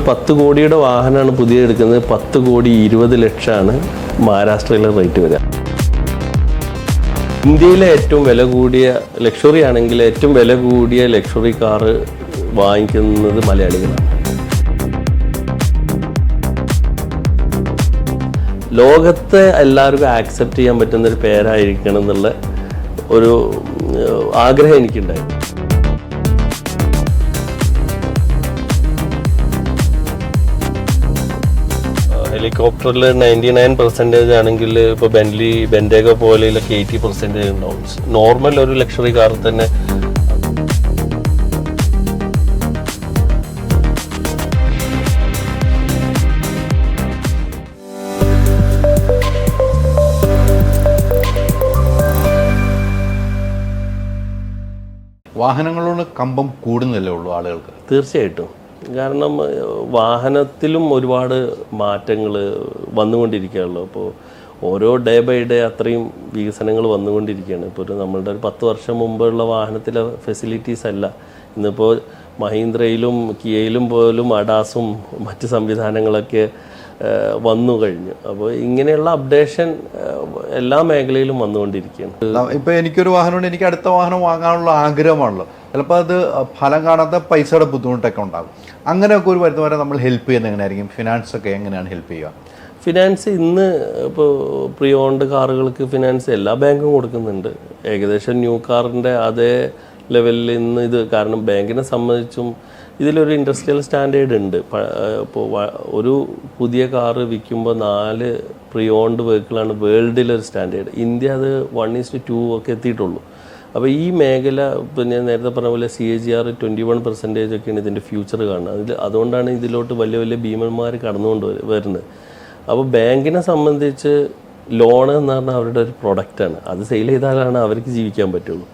10 കോടിയുടെ വാഹനമാണ് പുതിയ എടുക്കുന്നത്. 10,20,00,000 മഹാരാഷ്ട്രയിലെ റേറ്റ് വരിക. ഇന്ത്യയിലെ ഏറ്റവും വില കൂടിയ ലക്ഷറി ആണെങ്കിൽ ഏറ്റവും വില കൂടിയ ലക്ഷറി കാറ് വാങ്ങിക്കുന്നത് മലയാളികളാണ്. ലോകത്തെ എല്ലാവർക്കും ആക്സെപ്റ്റ് ചെയ്യാൻ പറ്റുന്നൊരു പേരായിരിക്കണം എന്നുള്ള ഒരു ആഗ്രഹം എനിക്കുണ്ടായിരുന്നു. ഹെലികോപ്റ്ററിൽ 99% ആണെങ്കിൽ ഇപ്പോൾ ബെൻഡേഗ പോലെയൊക്കെ 80% ഉണ്ടാവും. നോർമൽ ഒരു ലക്ഷറി കാർ തന്നെ വാഹനങ്ങളോട് കമ്പം കൂടുന്നില്ലേ ഉള്ളൂ ആളുകൾക്ക്? തീർച്ചയായിട്ടും. കാരണം വാഹനത്തിലും ഒരുപാട് മാറ്റങ്ങൾ വന്നുകൊണ്ടിരിക്കുകയുള്ളൂ. അപ്പോൾ ഓരോ ഡേ ബൈ ഡേ അത്രയും വികസനങ്ങൾ വന്നുകൊണ്ടിരിക്കുകയാണ്. ഇപ്പോൾ നമ്മളുടെ ഒരു 10 വർഷം മുമ്പുള്ള വാഹനത്തിലെ ഫെസിലിറ്റീസ് അല്ല ഇന്നിപ്പോൾ മഹീന്ദ്രയിലും കിയയിലും പോലും അഡാസും മറ്റ് സംവിധാനങ്ങളൊക്കെ വന്നു കഴിഞ്ഞു. അപ്പോൾ ഇങ്ങനെയുള്ള അപ്ഡേഷൻ എല്ലാ മേഖലയിലും വന്നുകൊണ്ടിരിക്കുകയാണ്. ഇപ്പോൾ എനിക്കൊരു വാഹനമുണ്ട്, എനിക്ക് അടുത്ത വാഹനം വാങ്ങാനുള്ള ആഗ്രഹമാണല്ലോ. ചിലപ്പോൾ അത് ഫലം കാണാത്ത പൈസയുടെ ബുദ്ധിമുട്ടൊക്കെ ഉണ്ടാകും. അങ്ങനെയൊക്കെ ഒരു വരുന്നവരെ നമ്മൾ ഹെൽപ്പ് ചെയ്യുന്നത് എങ്ങനെയായിരിക്കും? ഫിനാൻസ് ഒക്കെ എങ്ങനെയാണ് ഹെൽപ്പ് ചെയ്യുക? ഫിനാൻസ് ഇന്ന് ഇപ്പോൾ പ്രീ ഓൺഡ് കാറുകൾക്ക് ഫിനാൻസ് എല്ലാ ബാങ്കും കൊടുക്കുന്നുണ്ട്. ഏകദേശം ന്യൂ കാറിൻ്റെ അതേ ലെവലിൽ ഇന്ന് ഇത്, കാരണം ബാങ്കിനെ സംബന്ധിച്ചും ഇതിലൊരു ഇൻഡസ്ട്രിയൽ സ്റ്റാൻഡേർഡ് ഉണ്ട്. ഇപ്പോൾ ഒരു പുതിയ കാറ് വിൽക്കുമ്പോൾ 4 പ്രീ ഓൺഡ് വെഹിക്കിളാണ് വേൾഡിലൊരു സ്റ്റാൻഡേർഡ്. ഇന്ത്യ അത് 1:2 ഒക്കെ എത്തിയിട്ടുള്ളൂ. അപ്പോൾ ഈ മേഖല ഇപ്പോൾ ഞാൻ നേരത്തെ പറഞ്ഞ പോലെ CAGR 21% ഒക്കെയാണ് ഇതിൻ്റെ ഫ്യൂച്ചർ കാണുന്നത്. അതുകൊണ്ടാണ് ഇതിലോട്ട് വലിയ വലിയ ഭീമന്മാർ കടന്നുകൊണ്ട് വരുന്നത്. അപ്പോൾ ബാങ്കിനെ സംബന്ധിച്ച് ലോൺ എന്ന് പറഞ്ഞാൽ അവരുടെ ഒരു പ്രൊഡക്റ്റാണ്. അത് സെയിൽ ചെയ്താലാണ് അവർക്ക് ജീവിക്കാൻ പറ്റുള്ളൂ.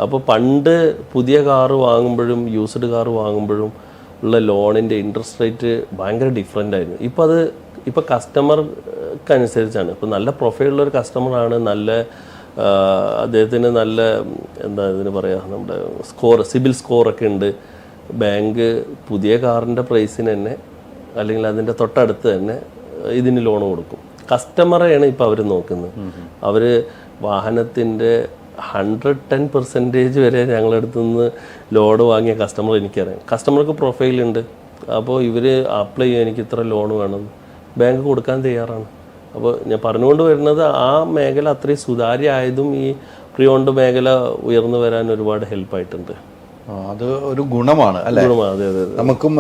അപ്പോൾ പണ്ട് പുതിയ കാറ് വാങ്ങുമ്പോഴും യൂസ്ഡ് കാറ് വാങ്ങുമ്പോഴും ഉള്ള ലോണിൻ്റെ ഇൻട്രസ്റ്റ് റേറ്റ് ഭയങ്കര ഡിഫറെൻ്റ് ആയിരുന്നു. ഇപ്പോൾ കസ്റ്റമർക്കനുസരിച്ചാണ്. ഇപ്പോൾ നല്ല പ്രൊഫൈലുള്ളൊരു കസ്റ്റമറാണ്, നല്ല അദ്ദേഹത്തിന് നല്ല എന്താ ഇതിന് പറയുക, നമ്മുടെ സിബിൽ സ്കോറൊക്കെ ഉണ്ട്. ബാങ്ക് പുതിയ കാറിൻ്റെ പ്രൈസിന് തന്നെ അല്ലെങ്കിൽ അതിൻ്റെ തൊട്ടടുത്ത് തന്നെ ഇതിന് ലോൺ കൊടുക്കും. കസ്റ്റമറെയാണ് ഇപ്പോൾ അവർ നോക്കുന്നത്. അവർ വാഹനത്തിൻ്റെ 110% വരെ ഞങ്ങളടുത്തു നിന്ന് ലോഡ് വാങ്ങിയ കസ്റ്റമർ എനിക്കറിയാം. കസ്റ്റമർക്ക് പ്രൊഫൈലുണ്ട്. അപ്പോൾ ഇവർ അപ്ലൈ ചെയ്യാൻ എനിക്ക് ഇത്ര ലോൺ വേണം, ബാങ്ക് കൊടുക്കാൻ തയ്യാറാണ്. അപ്പോൾ ഞാൻ പറഞ്ഞുകൊണ്ട് വരുന്നത് ആ മേഖല അത്രയും സുതാര്യമായതും ഈ പ്രീ ഓൺഡ് മേഖല ഉയർന്നു വരാൻ ഒരുപാട് ഹെൽപ്പായിട്ടുണ്ട്. അത് ഒരു ഗുണമാണ് അല്ലേ? അതെ അതെ. നമുക്കും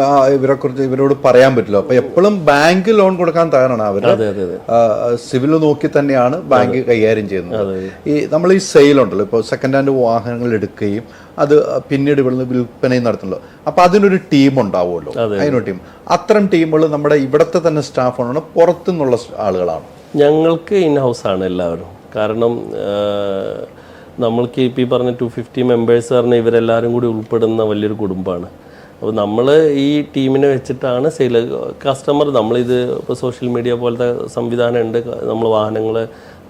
ഇവരോട് പറയാൻ പറ്റില്ല. അപ്പൊ എപ്പോഴും ബാങ്ക് ലോൺ കൊടുക്കാൻ തയ്യാറാണ് അവർ. സിവിൽ നോക്കി തന്നെയാണ് ബാങ്ക് കൈകാര്യം ചെയ്യുന്നത്. നമ്മൾ ഈ സെയിൽ ഉണ്ടല്ലോ, ഇപ്പോൾ സെക്കൻഡ് ഹാൻഡ് വാഹനങ്ങൾ എടുക്കുകയും അത് പിന്നീട് ഇവിടുന്ന് വിൽപ്പനയും നടത്തുന്നല്ലോ. അപ്പൊ അതിനൊരു ടീം ഉണ്ടാവുമല്ലോ, അതിനൊരു ടീം. അത്തരം ടീമുകൾ നമ്മുടെ ഇവിടുത്തെ തന്നെ സ്റ്റാഫാണോ പുറത്തുനിന്നുള്ള ആളുകളാണ്? ഞങ്ങൾക്ക് ഇൻ ഹൗസ് ആണ് എല്ലാവരും. കാരണം നമ്മൾക്ക് ഇപ്പോൾ ഈ പറഞ്ഞ 250 മെമ്പേഴ്സ് പറഞ്ഞാൽ ഇവരെല്ലാവരും കൂടി ഉൾപ്പെടുന്ന വലിയൊരു കുടുംബമാണ്. അപ്പോൾ നമ്മൾ ഈ ടീമിനെ വെച്ചിട്ടാണ് സെയിൽ. കസ്റ്റമർ നമ്മളിത് ഇപ്പോൾ സോഷ്യൽ മീഡിയ പോലത്തെ സംവിധാനം ഉണ്ട്. നമ്മൾ വാഹനങ്ങളെ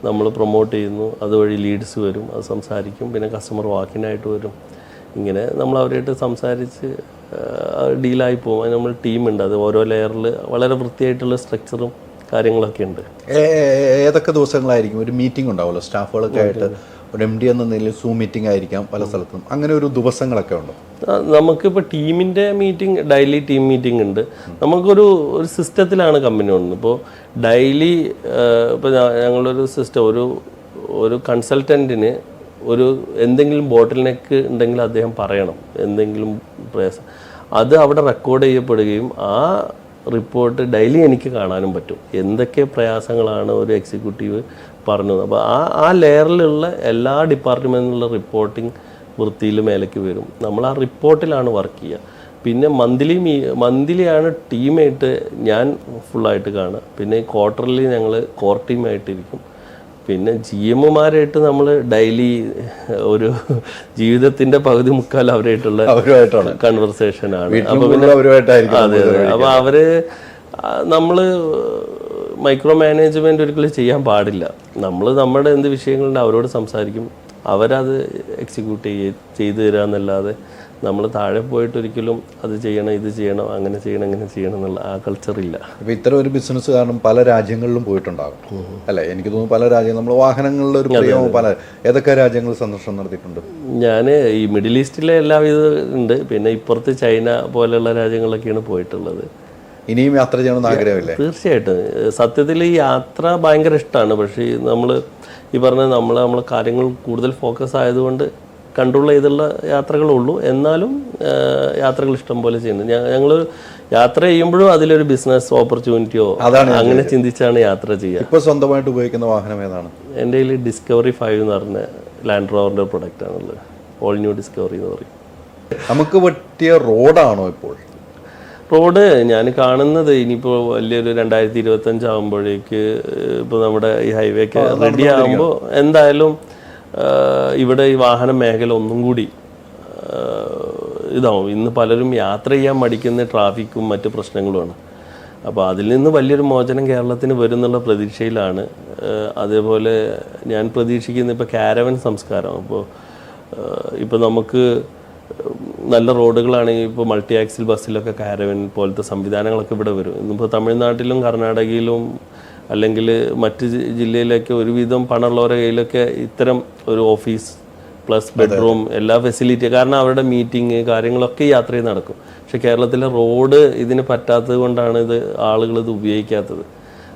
നമ്മൾ പ്രൊമോട്ട് ചെയ്യുന്നു, അതുവഴി ലീഡ്സ് വരും, അത് സംസാരിക്കും. പിന്നെ കസ്റ്റമർ വാക്കിനായിട്ട് വരും. ഇങ്ങനെ നമ്മൾ അവരായിട്ട് സംസാരിച്ച് ഡീലായി പോകും. നമ്മൾ ടീമുണ്ട്, അത് ഓരോ ലെയറിൽ വളരെ വൃത്തിയായിട്ടുള്ള സ്ട്രക്ചറും കാര്യങ്ങളൊക്കെ ഉണ്ട്. ഏതൊക്കെ ദിവസങ്ങളായിരിക്കും ഒരു മീറ്റിംഗ് ഉണ്ടാവുമല്ലോ സ്റ്റാഫുകളൊക്കെ ആയിട്ട്? ഒരു MD എന്ന നിലയിൽ സൂം മീറ്റിംഗ് ആയിരിക്കാം പല സ്ഥലത്തും. അങ്ങനെ ഒരു ദിവസങ്ങളൊക്കെ ഉണ്ടോ? നമുക്കിപ്പോൾ ടീമിൻ്റെ മീറ്റിംഗ്, ഡെയിലി ടീം മീറ്റിംഗ് ഉണ്ട്. നമുക്കൊരു സിസ്റ്റത്തിലാണ് കമ്പനി വന്നത്. ഇപ്പോൾ ഡെയിലി ഇപ്പോൾ ഞങ്ങളൊരു സിസ്റ്റം, ഒരു കൺസൾട്ടൻറ്റിന് എന്തെങ്കിലും ബോട്ടിൽ നെക്ക് ഉണ്ടെങ്കിൽ അദ്ദേഹം പറയണം, എന്തെങ്കിലും പ്രയാസം, അത് അവിടെ റെക്കോർഡ് ചെയ്യപ്പെടുകയും ആ റിപ്പോർട്ട് ഡെയിലി എനിക്ക് കാണാനും പറ്റും. എന്തൊക്കെ പ്രയാസങ്ങളാണ് ഒരു എക്സിക്യൂട്ടീവ് പറഞ്ഞത്. അപ്പോൾ ആ ലെയറിലുള്ള എല്ലാ ഡിപ്പാർട്ട്മെൻറ്റിലുള്ള റിപ്പോർട്ടിംഗ് വൃത്തിയിൽ മേലേക്ക് വരും. നമ്മൾ ആ റിപ്പോർട്ടിലാണ് വർക്ക് ചെയ്യുക. പിന്നെ മന്ത്ലിയാണ് ടീമായിട്ട് ഞാൻ ഫുള്ളായിട്ട് കാണുക. പിന്നെ ക്വാർട്ടർലി ഞങ്ങൾ കോർ ടീമായിട്ടിരിക്കും. പിന്നെ GMമാരായിട്ട് നമ്മൾ ഡെയിലി ഒരു ജീവിതത്തിൻ്റെ പകുതി മുക്കാൽ അവരായിട്ടുള്ള കൺവെർസേഷനാണ്. അപ്പോൾ പിന്നെ അതെ അതെ. അപ്പോൾ നമ്മൾ മൈക്രോ മാനേജ്മെൻറ്റ് ഒരിക്കലും ചെയ്യാൻ പാടില്ല. നമ്മുടെ എന്ത് വിഷയങ്ങളുണ്ട് അവരോട് സംസാരിക്കും, അവരത് എക്സിക്യൂട്ട് ചെയ്ത് തരിക എന്നല്ലാതെ നമ്മൾ താഴെ പോയിട്ട് ഒരിക്കലും അത് ചെയ്യണം, ഇത് ചെയ്യണം, അങ്ങനെ ചെയ്യണം, ഇങ്ങനെ ചെയ്യണം എന്നുള്ള ആ കൾച്ചറില്ല. ഇപ്പോൾ ഇത്തരം ഒരു ബിസിനസ് കാരണം പല രാജ്യങ്ങളിലും പോയിട്ടുണ്ടാകും അല്ലേ? എനിക്ക് തോന്നുന്നു പല രാജ്യങ്ങൾ നമ്മൾ വാഹനങ്ങളുടെ ഒരു പ്രിയമോ ഏതൊക്കെ രാജ്യങ്ങൾ സന്ദർശനം നടത്തിയിട്ടുണ്ട്? ഞാൻ ഈ മിഡിൽ ഈസ്റ്റിലെ എല്ലാവിധ ഉണ്ട്, പിന്നെ ഇപ്പുറത്ത് ചൈന പോലെയുള്ള രാജ്യങ്ങളിലൊക്കെയാണ് പോയിട്ടുള്ളത്. ഇനിയും യാത്ര ചെയ്യണമെന്ന് ആഗ്രഹമില്ലേ? തീർച്ചയായിട്ടും. സത്യത്തിൽ ഈ യാത്ര ഭയങ്കര ഇഷ്ടമാണ്. പക്ഷേ നമ്മൾ ഈ പറഞ്ഞ നമ്മൾ കാര്യങ്ങൾ കൂടുതൽ ഫോക്കസ് ആയതുകൊണ്ട് കൺട്രോൾ ചെയ്തുള്ള യാത്രകളുള്ളൂ. എന്നാലും യാത്രകൾ ഇഷ്ടം പോലെ ചെയ്യുന്നത്. ഞങ്ങൾ യാത്ര ചെയ്യുമ്പോഴും അതിലൊരു ബിസിനസ് ഓപ്പർച്യൂണിറ്റിയോ അങ്ങനെ ചിന്തിച്ചാണ് യാത്ര ചെയ്യുക. ഇപ്പോൾ സ്വന്തമായിട്ട് ഉപയോഗിക്കുന്ന വാഹനം ഏതാണ്? എൻ്റെ കയ്യിൽ ഡിസ്കവറി 5 എന്ന് പറഞ്ഞ ലാൻഡ് റോവറിൻ്റെ പ്രൊഡക്റ്റ് ആണുള്ളത്. ഓൾ ന്യൂ ഡിസ്കവറി എന്ന് പറയും. നമുക്ക് പറ്റിയ റോഡാണോ ഇപ്പോൾ? റോഡ് ഞാൻ കാണുന്നത് ഇനിയിപ്പോൾ വലിയൊരു 2025 ആകുമ്പോഴേക്ക് ഇപ്പോൾ നമ്മുടെ ഈ ഹൈവേ ഒക്കെ റെഡി ആകുമ്പോൾ എന്തായാലും ഇവിടെ ഈ വാഹന മേഖല ഒന്നും കൂടി ഇതാവും. ഇന്ന് പലരും യാത്ര ചെയ്യാൻ മടിക്കുന്ന ട്രാഫിക്കും മറ്റ് പ്രശ്നങ്ങളുമാണ്. അപ്പോൾ അതിൽ നിന്ന് വലിയൊരു മോചനം കേരളത്തിന് വരും എന്നുള്ള പ്രതീക്ഷയിലാണ്. അതേപോലെ ഞാൻ പ്രതീക്ഷിക്കുന്ന ഇപ്പോൾ കാരവൻ സംസ്കാരം. ഇപ്പോൾ നമുക്ക് നല്ല റോഡുകളാണെങ്കിൽ ഇപ്പോൾ മൾട്ടി ആക്സിൽ ബസ്സിലൊക്കെ കാരവൻ പോലത്തെ സംവിധാനങ്ങളൊക്കെ ഇവിടെ വരും. ഇന്നിപ്പോൾ തമിഴ്നാട്ടിലും കർണാടകയിലും അല്ലെങ്കിൽ മറ്റ് ജില്ലയിലൊക്കെ ഒരുവിധം പണമുള്ളവരുടെ കയ്യിലൊക്കെ ഇത്തരം ഒരു ഓഫീസ് പ്ലസ് ബെഡ്റൂം എല്ലാ ഫെസിലിറ്റി, കാരണം അവരുടെ മീറ്റിംഗ് കാര്യങ്ങളൊക്കെ യാത്രയിൽ നടക്കും. പക്ഷെ കേരളത്തിലെ റോഡ് ഇതിന് പറ്റാത്തത് കൊണ്ടാണ് ആളുകൾ ഇത് ഉപയോഗിക്കാത്തത്.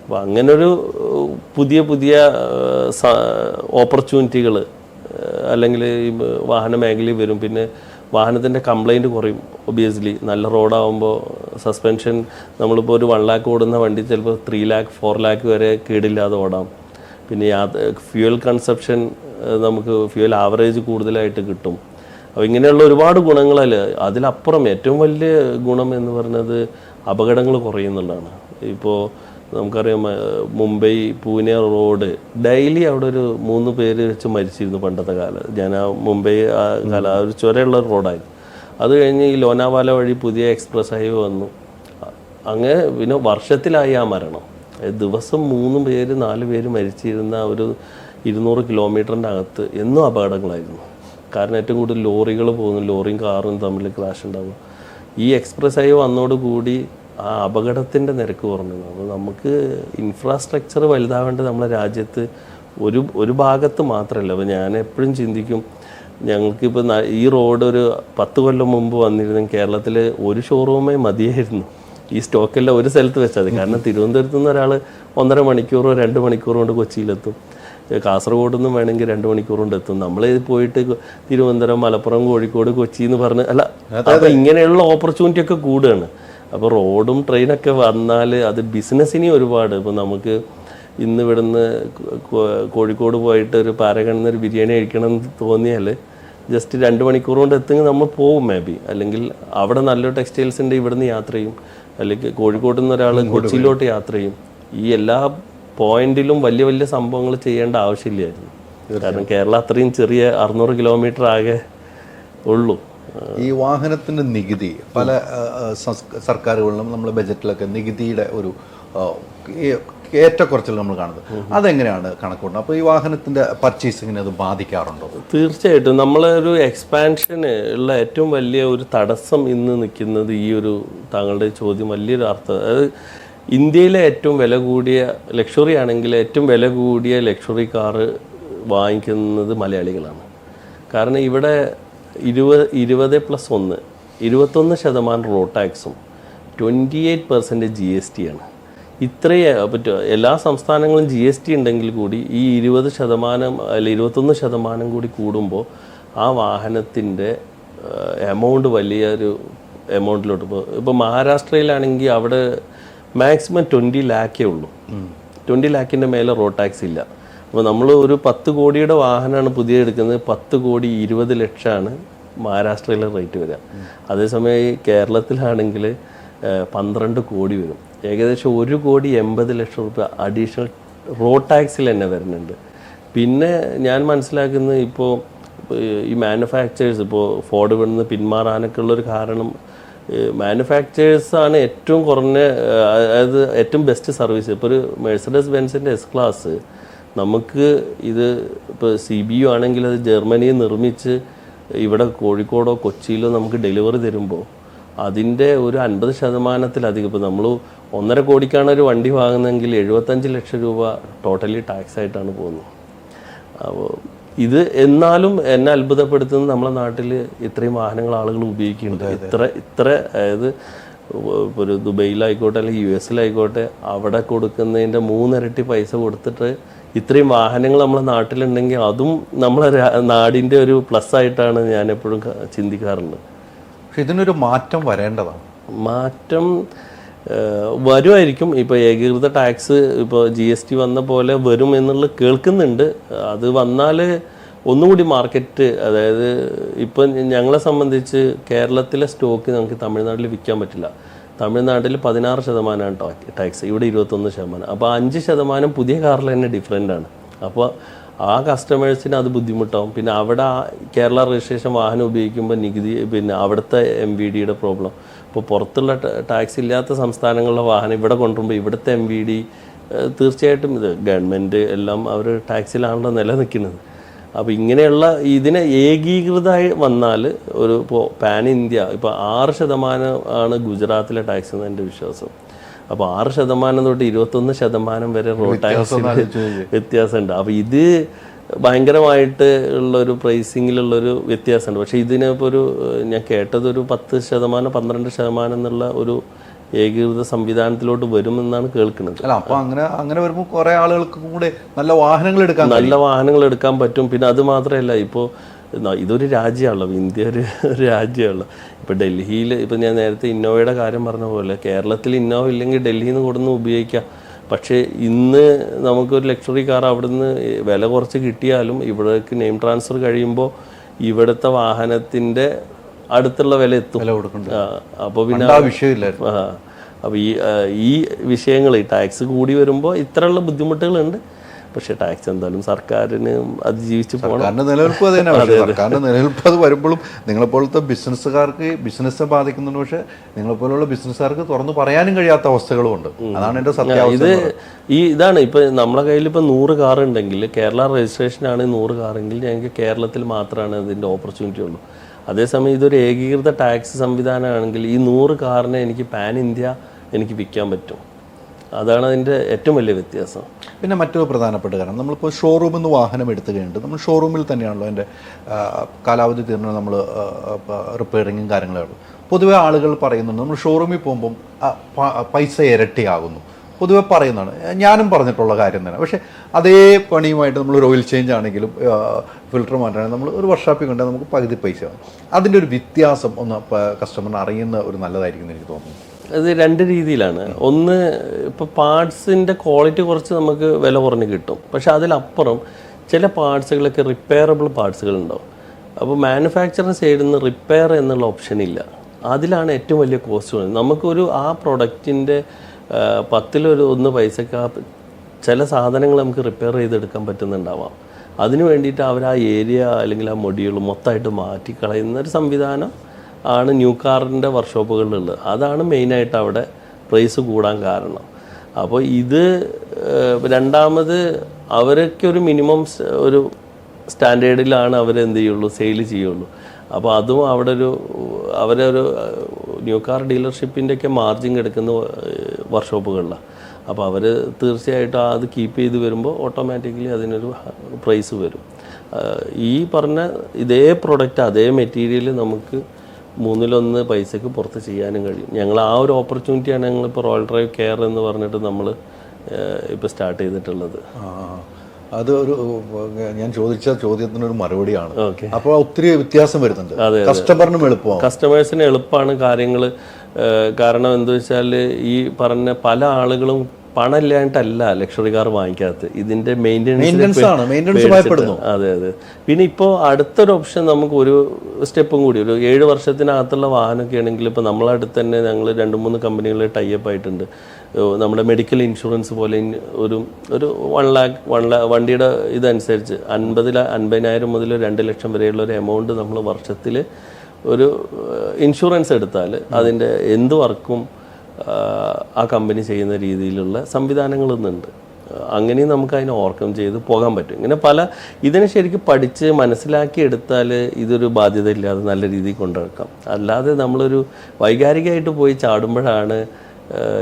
അപ്പോൾ അങ്ങനൊരു പുതിയ പുതിയ ഓപ്പർച്യൂണിറ്റികൾ അല്ലെങ്കിൽ ഈ വാഹന മേഖലയിൽ വരും. പിന്നെ വാഹനത്തിൻ്റെ കംപ്ലൈൻറ്റ് കുറയും. ഒബിയസ്ലി നല്ല റോഡാകുമ്പോൾ സസ്പെൻഷൻ നമ്മളിപ്പോൾ ഒരു 1 lakh ഓടുന്ന വണ്ടി ചിലപ്പോൾ 3 lakh 4 lakh വരെ കേടില്ലാതെ ഓടാം. പിന്നെ ഫ്യൂവൽ കൺസപ്ഷൻ നമുക്ക് ഫ്യൂവൽ ആവറേജ് കൂടുതലായിട്ട് കിട്ടും. അപ്പോൾ ഇങ്ങനെയുള്ള ഒരുപാട് ഗുണങ്ങളല്ല. അതിലപ്പുറം ഏറ്റവും വലിയ ഗുണം എന്ന് പറയുന്നത് അപകടങ്ങൾ കുറയുന്നുള്ളതാണ്. ഇപ്പോൾ നമുക്കറിയാം മുംബൈ പൂനെ റോഡ് ഡെയിലി അവിടെ ഒരു 3 പേര് വെച്ച് മരിച്ചിരുന്നു പണ്ടത്തെ കാലം. ഞാൻ മുംബൈ കാലം ഒരു ചുരമുള്ള റോഡായിരുന്നു. അത് കഴിഞ്ഞ് ഈ ലോനാവാല വഴി പുതിയ എക്സ്പ്രസ് ഹൈവേ വന്നു. അങ്ങനെ പിന്നെ വർഷത്തിലായി ആ മരണം. ദിവസം 3 പേര് 4 പേര് മരിച്ചിരുന്ന ഒരു 200 കിലോമീറ്ററിൻ്റെ അകത്ത് എന്നും അപകടങ്ങളായിരുന്നു. കാരണം ഏറ്റവും കൂടുതൽ ലോറികൾ പോകുന്നു, ലോറിയും കാറും തമ്മിൽ ക്രാഷ് ഉണ്ടാകും. ഈ എക്സ്പ്രസ് ഹൈവേ വന്നതോടുകൂടി ആ അപകടത്തിൻ്റെ നിരക്ക് കുറഞ്ഞു. അപ്പോൾ നമുക്ക് ഇൻഫ്രാസ്ട്രക്ചർ വലുതാവേണ്ടത് നമ്മുടെ രാജ്യത്ത് ഒരു ഭാഗത്ത് മാത്രമല്ല. അപ്പോൾ ഞാൻ എപ്പോഴും ചിന്തിക്കും, ഞങ്ങൾക്കിപ്പോൾ ഈ റോഡ് ഒരു 10 കൊല്ലം മുമ്പ് വന്നിരുന്നെങ്കിൽ കേരളത്തിൽ ഒരു ഷോറൂമേ മതിയായിരുന്നു. ഈ സ്റ്റോക്കെല്ലാം ഒരു സ്ഥലത്ത് വെച്ചാൽ മതി. കാരണം തിരുവനന്തപുരത്ത് നിന്ന് ഒരാൾ 1.5 മണിക്കൂറോ 2 മണിക്കൂറോ കൊണ്ട് കൊച്ചിയിലെത്തും. കാസർഗോഡ് നിന്നും വേണമെങ്കിൽ 2 മണിക്കൂർ കൊണ്ട് എത്തും. നമ്മൾ പോയിട്ട് തിരുവനന്തപുരം, മലപ്പുറം, കോഴിക്കോട്, കൊച്ചി എന്ന് പറഞ്ഞ് അല്ല. അപ്പോൾ ഇങ്ങനെയുള്ള ഓപ്പർച്യൂണിറ്റി ഒക്കെ കൂടുകയാണ്. അപ്പോൾ റോഡും ട്രെയിനൊക്കെ വന്നാൽ അത് ബിസിനസ്സിന് ഒരുപാട്. ഇപ്പോൾ നമുക്ക് ഇന്ന് ഇവിടുന്ന് കോഴിക്കോട് പോയിട്ട് ഒരു പാരഗണിൽ ഒരു ബിരിയാണി കഴിക്കണം എന്ന് തോന്നിയാൽ ജസ്റ്റ് 2 മണിക്കൂർ കൊണ്ട് എത്തുമെങ്കിൽ നമ്മൾ പോവും മേ ബി. അല്ലെങ്കിൽ അവിടെ നല്ലൊരു ടെക്സ്റ്റൈൽസിൻ്റെ ഇവിടുന്ന് യാത്ര ചെയ്യും. അല്ലെങ്കിൽ കോഴിക്കോട് നിന്ന് ഒരാൾ കൊച്ചിയിലോട്ട് യാത്ര ചെയ്യും. ഈ എല്ലാ പോയിന്റിലും വലിയ വലിയ സംഭവങ്ങൾ ചെയ്യേണ്ട ആവശ്യമില്ലായിരുന്നു. കാരണം കേരളം അത്രയും ചെറിയ 600 കിലോമീറ്റർ ആകെ ഉള്ളൂ. ഈ വാഹനത്തിൻ്റെ നികുതി പല സർക്കാരുകളിലും നമ്മുടെ ബജറ്റിലൊക്കെ നികുതിയുടെ ഒരു ഏറ്റക്കുറച്ചിൽ നമ്മൾ കാണുന്നത്, അതെങ്ങനെയാണ് കണക്കൂട്ടുന്നത്? അപ്പോൾ ഈ വാഹനത്തിൻ്റെ പർച്ചേസിങ്ങിനെ അത് ബാധിക്കാറുണ്ടോ? തീർച്ചയായിട്ടും. നമ്മളൊരു എക്സ്പാൻഷന് ഉള്ള ഏറ്റവും വലിയ ഒരു തടസ്സം ഇന്ന് നിൽക്കുന്നത് ഈ ഒരു താങ്കളുടെ ചോദ്യം വലിയൊരു അർത്ഥം. അതായത് ഇന്ത്യയിലെ ഏറ്റവും വില കൂടിയ ലക്ഷറി ആണെങ്കിൽ ഏറ്റവും വില കൂടിയ ലക്ഷറി കാറ് വാങ്ങിക്കുന്നത് മലയാളികളാണ്. കാരണം ഇവിടെ 20+1 21% റോഡ് ടാക്സും 28% GST ആണ്. ഇത്രയും പറ്റുക. എല്ലാ സംസ്ഥാനങ്ങളും GST ഉണ്ടെങ്കിൽ കൂടി ഈ 20% അല്ല 21% കൂടി കൂടുമ്പോൾ ആ വാഹനത്തിൻ്റെ എമൗണ്ട് വലിയൊരു എമൗണ്ടിലോട്ട് ഇപ്പോൾ മഹാരാഷ്ട്രയിലാണെങ്കിൽ അവിടെ മാക്സിമം 20 lakh ഉള്ളൂ. 20 lakhൻ്റെ മേലെ റോഡ് ടാക്സ് ഇല്ല. അപ്പോൾ നമ്മൾ ഒരു 10 കോടിയുടെ വാഹനമാണ് പുതിയ എടുക്കുന്നത്. 10 കോടി 20 ലക്ഷമാണ് മഹാരാഷ്ട്രയിലെ റേറ്റ് വരിക. അതേസമയം ഈ കേരളത്തിലാണെങ്കിൽ 12 കോടി വരും. ഏകദേശം 1,80,00,000 രൂപ അഡീഷണൽ റോഡ് ടാക്സിൽ തന്നെ വരുന്നുണ്ട്. പിന്നെ ഞാൻ മനസ്സിലാക്കുന്നത് ഇപ്പോൾ ഈ മാനുഫാക്ചേഴ്സ് ഇപ്പോൾ ഫോർഡ് ഇവിടുന്ന് പിന്മാറാനൊക്കെ ഉള്ളൊരു കാരണം മാനുഫാക്ചേഴ്സാണ് ഏറ്റവും കുറഞ്ഞ, അതായത് ഏറ്റവും ബെസ്റ്റ് സർവീസ്. ഇപ്പോൾ ഒരു മെഴ്സഡസ് ബെൻസിൻ്റെ S ക്ലാസ് നമുക്ക് ഇത് ഇപ്പോൾ CBU ആണെങ്കിൽ അത് ജർമ്മനിയിൽ നിർമ്മിച്ച് ഇവിടെ കോഴിക്കോടോ കൊച്ചിയിലോ നമുക്ക് ഡെലിവറി തരുമ്പോൾ അതിൻ്റെ ഒരു 50%-ലധികം, ഇപ്പോൾ നമ്മൾ 1.5 കോടിക്കാണ് ഒരു വണ്ടി വാങ്ങുന്നതെങ്കിൽ 75 ലക്ഷം രൂപ ടോട്ടലി ടാക്സ് ആയിട്ടാണ് പോകുന്നത്. അപ്പോൾ ഇത് എന്നാലും എന്നെ അത്ഭുതപ്പെടുത്തുന്നത് നമ്മളെ നാട്ടിൽ ഇത്രയും വാഹനങ്ങൾ ആളുകൾ ഉപയോഗിക്കുന്നുണ്ട്. ഇത്ര അതായത് ഒരു ദുബൈയിലായിക്കോട്ടെ അല്ലെങ്കിൽ US-ലായിക്കോട്ടെ അവിടെ കൊടുക്കുന്നതിൻ്റെ 3 ഇരട്ടി പൈസ കൊടുത്തിട്ട് ഇത്രയും വാഹനങ്ങൾ നമ്മളെ നാട്ടിലുണ്ടെങ്കിൽ അതും നമ്മളെ നാടിൻ്റെ ഒരു പ്ലസ് ആയിട്ടാണ് ഞാൻ എപ്പോഴും ചിന്തിക്കാറുണ്ട്. പക്ഷെ ഇതിനൊരു മാറ്റം വരേണ്ടതാണ്. മാറ്റം വരുമായിരിക്കും. ഇപ്പോൾ ഏകീകൃത ടാക്സ് ഇപ്പോൾ GST വന്ന പോലെ വരും എന്നുള്ളത് കേൾക്കുന്നുണ്ട്. അത് വന്നാൽ ഒന്നുകൂടി മാർക്കറ്റ്, അതായത് ഇപ്പം ഞങ്ങളെ സംബന്ധിച്ച് കേരളത്തിലെ സ്റ്റോക്ക് നമുക്ക് തമിഴ്നാട്ടിൽ വിൽക്കാൻ പറ്റില്ല. തമിഴ്നാട്ടിൽ 16% ടാക്സ്, ഇവിടെ 21%. അപ്പോൾ 5% പുതിയ കാറിൽ തന്നെ ഡിഫറെൻ്റ് ആണ്. അപ്പോൾ ആ കസ്റ്റമേഴ്സിന് അത് ബുദ്ധിമുട്ടാവും. പിന്നെ അവിടെ കേരള രജിസ്ട്രേഷൻ വാഹനം ഉപയോഗിക്കുമ്പോൾ നികുതി, പിന്നെ അവിടുത്തെ MVDയുടെ പ്രോബ്ലം. ഇപ്പോൾ പുറത്തുള്ള ടാക്സ് ഇല്ലാത്ത സംസ്ഥാനങ്ങളിലെ വാഹനം ഇവിടെ കൊണ്ടുവരുമ്പോൾ ഇവിടുത്തെ MVD തീർച്ചയായിട്ടും ഇത് ഗവൺമെൻറ് എല്ലാം അവർ ടാക്സിലാണല്ലോ നിലനിൽക്കുന്നത്. അപ്പോൾ ഇങ്ങനെയുള്ള ഇതിനെ ഏകീകൃതമായി വന്നാൽ ഒരു ഇപ്പോൾ പാൻ ഇന്ത്യ ഇപ്പോൾ 6% ആണ് ഗുജറാത്തിലെ ടാക്സ് എന്ന് എൻ്റെ വിശ്വാസം. അപ്പോൾ 6% തൊട്ട് 21% വരെ റോഡ് ടാക്സിന് വ്യത്യാസമുണ്ട്. അപ്പോൾ ഇത് ഭയങ്കരമായിട്ട് ഉള്ളൊരു പ്രൈസിങ്ങിലുള്ളൊരു വ്യത്യാസമുണ്ട്. പക്ഷേ ഇതിനിപ്പോൾ ഞാൻ കേട്ടത് ഒരു 10%, 12% എന്നുള്ള ഒരു ഏകീകൃത സംവിധാനത്തിലോട്ട് വരുമെന്നാണ് കേൾക്കുന്നത്. അല്ല, അപ്പോൾ അങ്ങനെ വരുമ്പോൾ കുറേ ആളുകൾക്ക് കൂടെ നല്ല വാഹനങ്ങൾ എടുക്കാൻ പറ്റും. പിന്നെ അത് മാത്രമല്ല, ഇപ്പോൾ ഇതൊരു രാജ്യമാണല്ലോ, ഇന്ത്യ ഒരു രാജ്യമാണല്ലോ. ഇപ്പോൾ ഡൽഹിയിൽ ഇപ്പോൾ ഞാൻ നേരത്തെ ഇന്നോവയുടെ കാര്യം പറഞ്ഞ പോലെ കേരളത്തിൽ ഇന്നോവ ഇല്ലെങ്കിൽ ഡൽഹിയിൽ നിന്ന് കൊടുന്ന് ഉപയോഗിക്കാം. പക്ഷേ ഇന്ന് നമുക്കൊരു ലക്ഷറി കാർ അവിടുന്ന് വില കുറച്ച് കിട്ടിയാലും ഇവിടേക്ക് നെയിം ട്രാൻസ്ഫർ കഴിയുമ്പോൾ ഇവിടുത്തെ വാഹനത്തിൻ്റെ അടുത്തുള്ള വില എത്തും. അപ്പോൾ പിന്നെ അപ്പോൾ ഈ വിഷയങ്ങൾ ഈ ടാക്സ് കൂടി വരുമ്പോൾ ഇത്രയുള്ള ബുദ്ധിമുട്ടുകളുണ്ട്. പക്ഷേ ടാക്സ് എന്തായാലും സർക്കാരിന് അതിജീവിച്ച് പോകണം. സർക്കാരിൻ്റെ നിലനിൽപ്പ് അത് വരുമ്പോഴും നിങ്ങളെപ്പോലത്തെ ബിസിനസ്സുകാർക്ക് ബിസിനസ്സിനെ ബാധിക്കുന്നുണ്ട്. പക്ഷേ നിങ്ങളെപ്പോലുള്ള ബിസിനസ്സുകാർക്ക് തുറന്നു പറയാനും കഴിയാത്ത അവസ്ഥകളും ഉണ്ട്. അതാണ് എൻ്റെ സത്യാവസ്ഥ. ഇതാണ് ഇപ്പോൾ നമ്മളെ കയ്യിൽ ഇപ്പോൾ 100 കാർ ഉണ്ടെങ്കിൽ, കേരള രജിസ്ട്രേഷനാണ് 100 കാറെങ്കിൽ ഞങ്ങൾക്ക് കേരളത്തിൽ മാത്രമാണ് ഇതിൻ്റെ ഓപ്പർച്യൂണിറ്റി ഉള്ളൂ. അതേസമയം ഇതൊരു ഏകീകൃത ടാക്സ് സംവിധാനമാണെങ്കിൽ ഈ 100 കാറിനെ എനിക്ക് പാൻ ഇന്ത്യ എനിക്ക് വിൽക്കാൻ പറ്റും. അതാണ് അതിൻ്റെ ഏറ്റവും വലിയ വ്യത്യാസം. പിന്നെ മറ്റൊരു പ്രധാനപ്പെട്ട കാരണം, നമ്മളിപ്പോൾ ഷോറൂമിൽ നിന്ന് വാഹനം എടുത്തു കഴിഞ്ഞിട്ട് നമ്മൾ ഷോറൂമിൽ തന്നെയാണല്ലോ അതിൻ്റെ കാലാവധി തീർന്ന നമ്മൾ റിപ്പയറിങ്ങും കാര്യങ്ങളും. പൊതുവെ ആളുകൾ പറയുന്നുണ്ട് നമ്മൾ ഷോറൂമിൽ പോകുമ്പം പൈസ ഇരട്ടിയാകുന്നു, പൊതുവെ പറയുന്നതാണ്. ഞാനും പറഞ്ഞിട്ടുള്ള കാര്യം തന്നെ. പക്ഷേ അതേ പണിയുമായിട്ട് നമ്മൾ ഒരു ഓയിൽ ചേഞ്ച് ആണെങ്കിലും ഫിൽറ്റർ മാറ്റാണെങ്കിൽ നമ്മൾ ഒരു വർക്ക്ഷോപ്പിൽ കൊണ്ടാൽ നമുക്ക് പകുതി പൈസ ആകും. അതിൻ്റെ ഒരു വ്യത്യാസം ഒന്ന് കസ്റ്റമറിന് അറിയുന്ന ഒരു നല്ലതായിരിക്കും എനിക്ക് തോന്നുന്നു. അത് 2 രീതിയിലാണ്. ഒന്ന്, ഇപ്പോൾ പാർട്സിൻ്റെ ക്വാളിറ്റി കുറച്ച് നമുക്ക് വില കുറഞ്ഞ് കിട്ടും. പക്ഷെ അതിലപ്പുറം ചില പാർട്സുകളൊക്കെ റിപ്പയറബിൾ പാർട്സുകൾ ഉണ്ടാവും. അപ്പോൾ മാനുഫാക്ചറിങ് സൈഡിൽ നിന്ന് റിപ്പയർ എന്നുള്ള ഓപ്ഷൻ ഇല്ല. അതിലാണ് ഏറ്റവും വലിയ കോസ്റ്റ് വരുന്നത്. നമുക്കൊരു ആ പ്രൊഡക്റ്റിൻ്റെ 10-1 പൈസക്ക് ചില സാധനങ്ങൾ നമുക്ക് റിപ്പയർ ചെയ്തെടുക്കാൻ പറ്റുന്നുണ്ടാവാം. അതിന് വേണ്ടിയിട്ട് അവർ ആ ഏരിയ അല്ലെങ്കിൽ ആ മൊഡ്യൂൾ മൊത്തമായിട്ട് മാറ്റിക്കളയുന്നൊരു സംവിധാനം ആണ് ന്യൂ കാറിൻ്റെ വർക്ക്ഷോപ്പുകളിലുള്ളത്. അതാണ് മെയിനായിട്ട് അവിടെ പ്രൈസ് കൂടാൻ കാരണം. അപ്പോൾ ഇത് രണ്ടാമത് അവരൊക്കെ ഒരു മിനിമം ഒരു സ്റ്റാൻഡേർഡിലാണ് അവരെന്ത് ചെയ്യുള്ളൂ, സെയിൽ ചെയ്യുള്ളൂ. അപ്പോൾ അതും അവിടെ അവരൊരു ന്യൂ കാർ ഡീലർഷിപ്പിൻ്റെയൊക്കെ മാർജിൻ എടുക്കുന്ന വർക്ക്ഷോപ്പുകളിലാണ്. അപ്പോൾ അവർ തീർച്ചയായിട്ടും അത് കീപ്പ് ചെയ്ത് വരുമ്പോൾ ഓട്ടോമാറ്റിക്കലി അതിനൊരു പ്രൈസ് വരും. ഈ പറഞ്ഞ ഇതേ പ്രൊഡക്റ്റ് അതേ മെറ്റീരിയൽ നമുക്ക് 1/3 പൈസക്ക് പുറത്ത് ചെയ്യാനും കഴിയും. ഞങ്ങൾ ആ ഒരു ഓപ്പർച്യൂണിറ്റിയാണ് ഞങ്ങളിപ്പോൾ റോയൽ ഡ്രൈവ് കെയർ എന്ന് പറഞ്ഞിട്ട് നമ്മൾ ഇപ്പോൾ സ്റ്റാർട്ട് ചെയ്തിട്ടുള്ളത്. അത് ഒരു ഞാൻ ചോദിച്ച ചോദ്യത്തിനൊരു മറുപടിയാണ്. അപ്പോൾ ഒത്തിരി വ്യത്യാസം വരുന്നുണ്ട്. കസ്റ്റമറിനും എളുപ്പമാണ്, കസ്റ്റമേഴ്സിന് എളുപ്പമാണ് കാര്യങ്ങൾ. കാരണം എന്താ വെച്ചാൽ ഈ പറഞ്ഞ പല ആളുകളും പണമില്ലായിട്ടല്ല ലക്ഷറി കാർ വാങ്ങിക്കാത്തത്, ഇതിന്റെ മെയിൻ്റെനൻസ്. അതെ. പിന്നെ ഇപ്പോൾ അടുത്തൊരു ഓപ്ഷൻ നമുക്ക് ഒരു സ്റ്റെപ്പും കൂടി, ഒരു 7 വർഷത്തിനകത്തുള്ള വാഹനമൊക്കെ ആണെങ്കിൽ ഇപ്പോൾ നമ്മളെ അടുത്ത് തന്നെ ഞങ്ങൾ 2-3 കമ്പനികളിൽ ടൈപ്പ് ആയിട്ടുണ്ട്. നമ്മുടെ മെഡിക്കൽ ഇൻഷുറൻസ് പോലെ ഒരു 1 lakh വണ്ടിയുടെ ഇതനുസരിച്ച് 50,000 മുതൽ 2 ലക്ഷം വരെയുള്ള ഒരു എമൗണ്ട് നമ്മൾ വർഷത്തിൽ ഒരു ഇൻഷുറൻസ് എടുത്താൽ അതിൻ്റെ എന്ത് വർക്കും ആ കമ്പനി ചെയ്യുന്ന രീതിയിലുള്ള സംവിധാനങ്ങൾ ഇന്നുണ്ട്. അങ്ങനെയും നമുക്ക് അതിനെ ഓവർകം ചെയ്ത് പോകാൻ പറ്റും. ഇങ്ങനെ ഇതിനെ ശരിക്കും പഠിച്ച് മനസ്സിലാക്കി എടുത്താൽ ഇതൊരു ബാധ്യത ഇല്ലാതെ നല്ല രീതിയിൽ കൊണ്ടുവെക്കാം. അല്ലാതെ നമ്മളൊരു വൈകാരികമായിട്ട് പോയി ചാടുമ്പോഴാണ്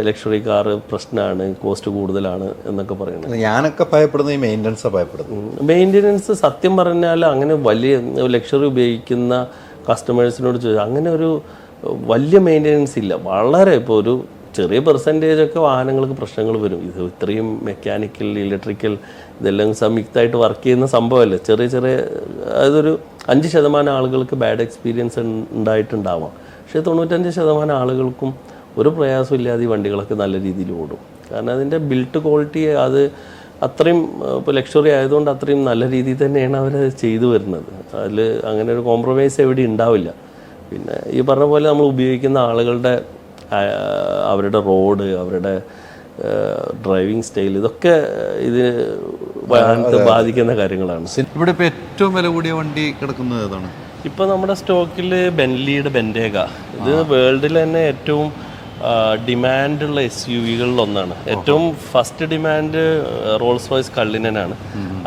ലക്ഷറി കാറ് പ്രശ്നമാണ്, കോസ്റ്റ് കൂടുതലാണ് എന്നൊക്കെ പറയുന്നത്. ഞാനൊക്കെ ഭയപ്പെടുന്നത് ഈ മെയിൻ്റനൻസ് ഭയപ്പെടുന്നു. മെയിൻ്റനൻസ് സത്യം പറഞ്ഞാൽ അങ്ങനെ വലിയ ലക്ഷറി ഉപയോഗിക്കുന്ന കസ്റ്റമേഴ്സിനോട് ചോദിച്ചാൽ അങ്ങനെ ഒരു വലിയ മെയിൻ്റനൻസ് ഇല്ല. വളരെ ഇപ്പോൾ ഒരു ചെറിയ പെർസെൻറ്റേജൊക്കെ വാഹനങ്ങൾക്ക് പ്രശ്നങ്ങൾ വരും. ഇത് ഇത്രയും മെക്കാനിക്കൽ, ഇലക്ട്രിക്കൽ ഇതെല്ലാം സംയുക്തമായിട്ട് വർക്ക് ചെയ്യുന്ന സംഭവമല്ലേ. അതൊരു 5% ആളുകൾക്ക് ബാഡ് എക്സ്പീരിയൻസ് ഉണ്ടായിട്ടുണ്ടാവാം. പക്ഷേ 95% ആളുകൾക്കും ഒരു പ്രയാസമില്ലാതെ ഈ വണ്ടികളൊക്കെ നല്ല രീതിയിൽ ഓടും. കാരണം അതിൻ്റെ ബിൽറ്റ് ക്വാളിറ്റി അത് അത്രയും ഇപ്പോൾ ലക്ഷറി ആയതുകൊണ്ട് അത്രയും നല്ല രീതിയിൽ തന്നെയാണ് അവരത് ചെയ്തു വരുന്നത്. അതിൽ അങ്ങനെ ഒരു കോംപ്രമൈസ് എവിടെ ഉണ്ടാവില്ല. പിന്നെ ഈ പറഞ്ഞ പോലെ നമ്മൾ ഉപയോഗിക്കുന്ന ആളുകളുടെ അവരുടെ റോഡ്, അവരുടെ ഡ്രൈവിംഗ് സ്റ്റൈൽ, ഇതൊക്കെ ഇത് വാഹനത്തെ ബാധിക്കുന്ന കാര്യങ്ങളാണ്. ഇവിടെ ഇപ്പോൾ ഏറ്റവും വില കൂടിയ വണ്ടി കിടക്കുന്നത് ഏതാണ്? ഇപ്പോൾ നമ്മുടെ സ്റ്റോക്കിൽ ബെന്റ്ലിയുടെ ബെൻറ്റേഗ. ഇത് വേൾഡിൽ തന്നെ ഏറ്റവും ഡിമാൻഡുള്ള SUVകളിൽ ഒന്നാണ്. ഏറ്റവും ഫസ്റ്റ് ഡിമാൻഡ് റോൾസ് റോയ്സ് കള്ളിനനാണ്.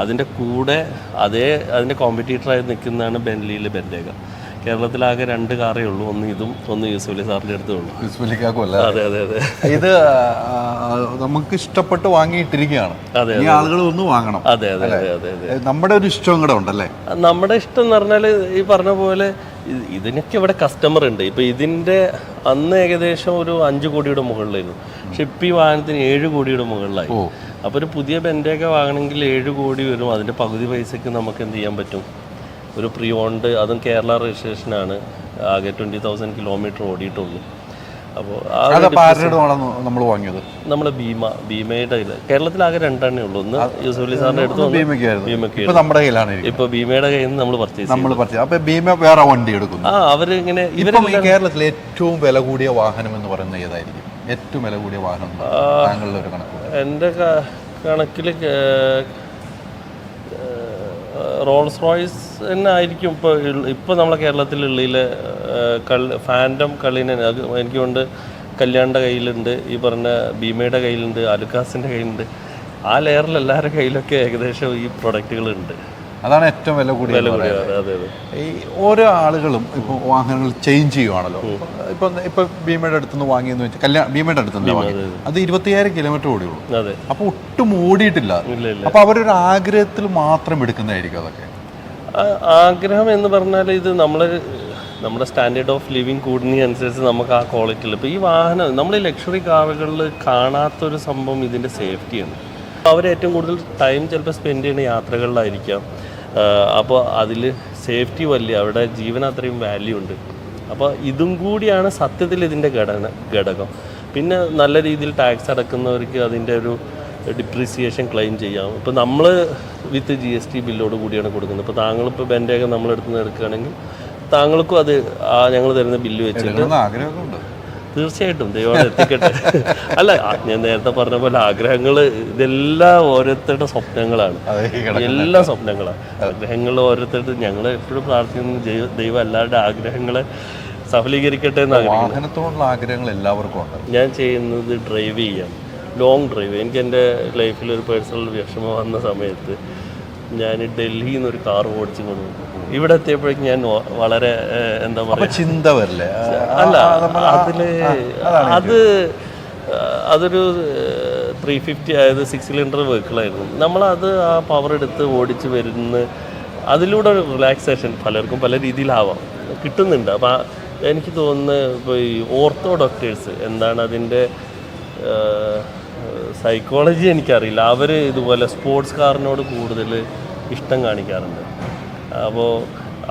അതിൻ്റെ കൂടെ അതിൻ്റെ കോമ്പറ്റീറ്ററായി നിൽക്കുന്നതാണ് ബെന്റ്ലിയിലെ ബെൻറ്റേഗ. കേരളത്തിലാകെ 2 കാറേ ഉള്ളൂ. ഒന്ന് ഇതും, ഒന്ന് യൂസുഫലി സാറിൻ്റെ അടുത്തേ ഉള്ളൂ. അതെ അതെ അതെ. ഇത് നമുക്ക് ഇഷ്ടപ്പെട്ട് വാങ്ങിയിട്ടിരിക്കുകയാണ്. ഈ ആളുകൾ ഒന്ന് വാങ്ങണം. അതെ അതെ അതെ അതെ അതെ. നമ്മുടെ ഒരു ഇഷ്ടം കൂടെ ഉണ്ടല്ലേ? നമ്മുടെ ഇഷ്ടം എന്ന് പറഞ്ഞാൽ ഈ പറഞ്ഞ പോലെ ഇതിനൊക്കെ ഇവിടെ കസ്റ്റമർ ഉണ്ട്. ഇപ്പം ഇതിൻ്റെ അന്ന് ഏകദേശം ഒരു 5 കോടിയുടെ മുകളിലായിരുന്നു. പക്ഷെ ഇപ്പം ഈ വാഹനത്തിന് 7 കോടിയുടെ മുകളിലായി. അപ്പോൾ ഒരു പുതിയ ബെൻറ്റൊക്കെ വാങ്ങണമെങ്കിൽ 7 കോടി വരും. അതിൻ്റെ പകുതി പൈസക്ക് നമുക്ക് എന്ത് ചെയ്യാൻ പറ്റും? ഒരു പ്രീ ഓൺഡ്, അതും കേരള രജിസ്ട്രേഷനാണ്. ആകെ 20,000 കിലോമീറ്റർ ഓടിയിട്ടുള്ളൂ. അപ്പോൾ നമ്മൾ വാങ്ങിയത് നമ്മുടെ ഭീമയുടെ കേരളത്തിലാകെ 2 എണ്ണേ ഉള്ളൂ. ഒന്ന് യൂസുഫലി സാറിൻ്റെ അടുത്ത് നമ്മുടെ കയ്യിലാണ്. ഇപ്പൊ ഭീമയുടെ കയ്യിൽ നിന്ന് നമ്മൾ പർച്ചേസ്. അപ്പൊ ഭീമ വേറെ വണ്ടി എടുക്കുന്നു. അവരിങ്ങനെ കേരളത്തിലെ ഏറ്റവും വില കൂടിയ വാഹനം എന്ന് പറയുന്നത് ഏതായിരിക്കും? ഏറ്റവും വില കൂടിയ വാഹനം താങ്കളുടെ ഒരു കണക്ക്? എൻ്റെ കണക്കിൽ റോൾസ് റോയ്സ് തന്നെ ആയിരിക്കും ഇപ്പോൾ നമ്മളെ കേരളത്തിലുള്ളിലെ ഫാൻറ്റം കള്ളിനൻ. അത് എനിക്കുകൊണ്ട് കല്യാണിൻ്റെ കയ്യിലുണ്ട്, ഈ പറഞ്ഞ ഭീമയുടെ കയ്യിലുണ്ട്, അലുക്കാസിൻ്റെ കയ്യിലുണ്ട്. ആ ലെയറിൽ എല്ലാവരുടെ കയ്യിലൊക്കെ ഏകദേശം ഈ പ്രൊഡക്റ്റുകളുണ്ട്. അതാണ് ഏറ്റവും വില കൂടിയ. ഈ ഓരോ ആളുകളും ഇപ്പോൾ വാഹനങ്ങൾ ചേഞ്ച് ചെയ്യുവാണല്ലോ. ഇപ്പൊ ഭീമയുടെ അടുത്തുനിന്ന് വാങ്ങിയെന്ന് വെച്ചാൽ ഭീമയുടെ അടുത്തുനിന്ന് വാങ്ങി, അത് 25,000 കിലോമീറ്റർ ഓടിയുള്ളൂ. അപ്പൊ ഒട്ടും ഓടിയിട്ടില്ല. അപ്പൊ അവരൊരു ആഗ്രഹത്തിൽ മാത്രം എടുക്കുന്നതായിരിക്കും. അതൊക്കെ ആഗ്രഹം എന്ന് പറഞ്ഞാൽ ഇത് നമ്മുടെ സ്റ്റാൻഡേർഡ് ഓഫ് ലിവിങ് കൂടുന്നതനുസരിച്ച് നമുക്ക് ആ ക്വാളിറ്റിയിൽ ഇപ്പോൾ ഈ വാഹനം നമ്മൾ ഈ ലക്ഷറി കാറുകളിൽ കാണാത്തൊരു സംഭവം ഇതിൻ്റെ സേഫ്റ്റിയാണ്. അവർ ഏറ്റവും കൂടുതൽ ടൈം ചിലപ്പോൾ സ്പെൻഡ് ചെയ്യുന്ന യാത്രകളിലായിരിക്കാം. അപ്പോൾ അതിൽ സേഫ്റ്റി അവിടെ ജീവൻ അത്രയും വാല്യൂ ഉണ്ട്. അപ്പോൾ ഇതും കൂടിയാണ് സത്യത്തിൽ ഇതിൻ്റെ ഘടകം. പിന്നെ നല്ല രീതിയിൽ ടാക്സ് അടക്കുന്നവർക്ക് അതിൻ്റെ ഒരു ഡിപ്രീസിയേഷൻ ക്ലെയിം ചെയ്യാം. ഇപ്പോൾ നമ്മൾ വിത്ത് GST ബില്ലോട് കൂടിയാണ് കൊടുക്കുന്നത്. ഇപ്പോൾ താങ്കളിപ്പോൾ ബെൻറ്റൊക്കെ നമ്മളെടുത്ത് നിന്ന് എടുക്കുകയാണെങ്കിൽ താങ്കൾക്കും അത് ഞങ്ങൾ തരുന്ന ബില്ല് വെച്ചിട്ട് തീർച്ചയായിട്ടും ദൈവം എത്തിക്കട്ടെ. അല്ല, ഞാൻ നേരത്തെ പറഞ്ഞ പോലെ ആഗ്രഹങ്ങൾ ഇതെല്ലാം ഓരോരുത്തരുടെ സ്വപ്നങ്ങളാണ്. എല്ലാ സ്വപ്നങ്ങളാണ്, ആഗ്രഹങ്ങൾ ഓരോരുത്തരുടെ. ഞങ്ങൾ എപ്പോഴും പ്രാർത്ഥിക്കുന്ന ദൈവം എല്ലാവരുടെ ആഗ്രഹങ്ങളെ സഫലീകരിക്കട്ടെ എന്ന് ആഗ്രഹത്തോടുള്ള ആഗ്രഹങ്ങൾ എല്ലാവർക്കും ഉണ്ട്. ഞാൻ ചെയ്യുന്നത് ഡ്രൈവ് ചെയ്യാം, ലോങ് ഡ്രൈവ്. എനിക്ക് എൻ്റെ ലൈഫിൽ ഒരു പേഴ്സണൽ വിഷമം വന്ന സമയത്ത് ഞാൻ ഡൽഹിയിൽ നിന്ന് ഒരു കാർ ഓടിച്ചു കൊണ്ടുപോകും. ഇവിടെ എത്തിയപ്പോഴേക്കും ഞാൻ വളരെ എന്താ പറയുക, ചിന്ത വരില്ലേ? അല്ല, അതൊരു 350 ആയത് 6 സിലിണ്ടർ വെഹിക്കിളായിരുന്നു. നമ്മളത് ആ പവർ എടുത്ത് ഓടിച്ച് വരുന്ന അതിലൂടെ ഒരു റിലാക്സേഷൻ പലർക്കും പല രീതിയിലാവാം കിട്ടുന്നുണ്ട്. അപ്പം എനിക്ക് തോന്നുന്നത് ഇപ്പോൾ ഈ ഓർത്തോ ഡോക്ടേഴ്സ് എന്താണ് അതിൻ്റെ സൈക്കോളജി എനിക്കറിയില്ല. അവർ ഇതുപോലെ സ്പോർട്സ് കാറിനോട് കൂടുതൽ ഇഷ്ടം കാണിക്കാറുണ്ട്. അപ്പോൾ